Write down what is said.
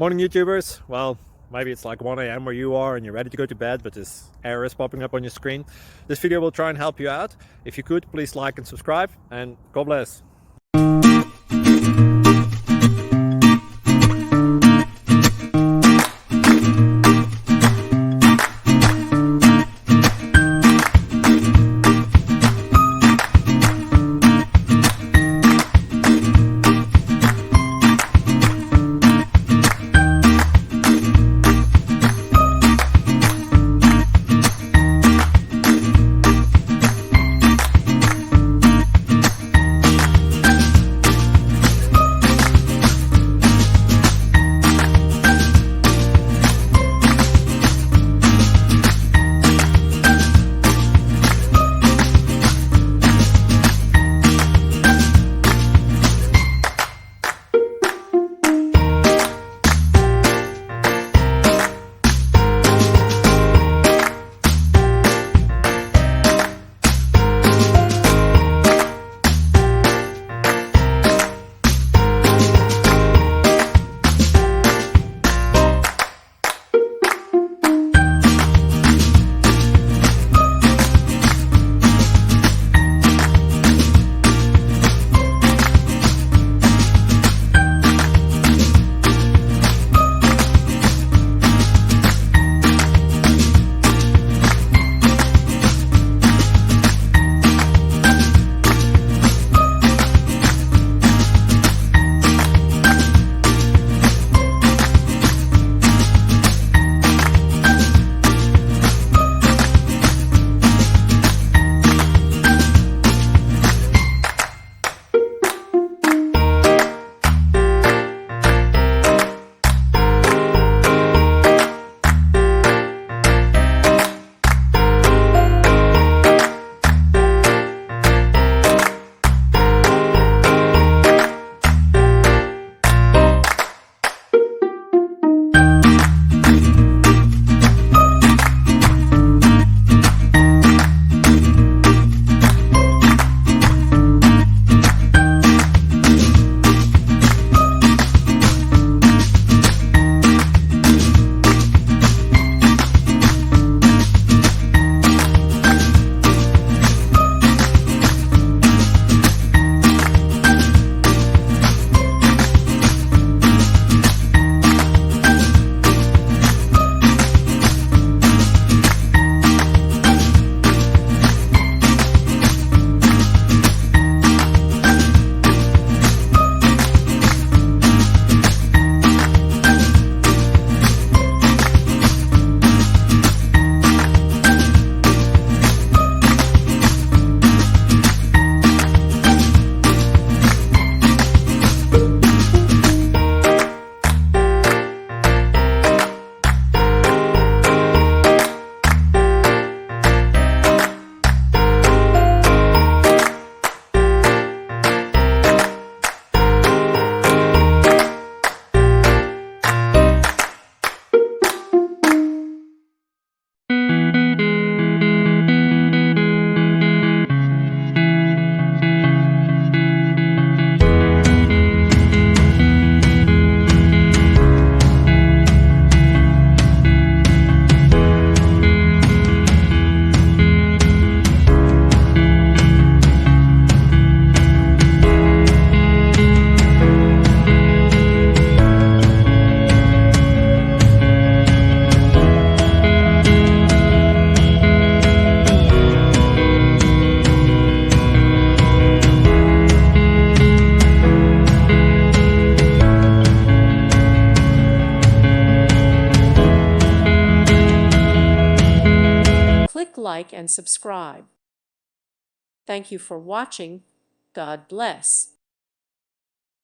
Morning YouTubers. Well, maybe it's like 1 a.m. where you are and you're ready to go to bed, but this error is popping up on your screen. This video will try and help you out. If you could, please like and subscribe, and God bless. Click like and subscribe. Thank you for watching. God bless.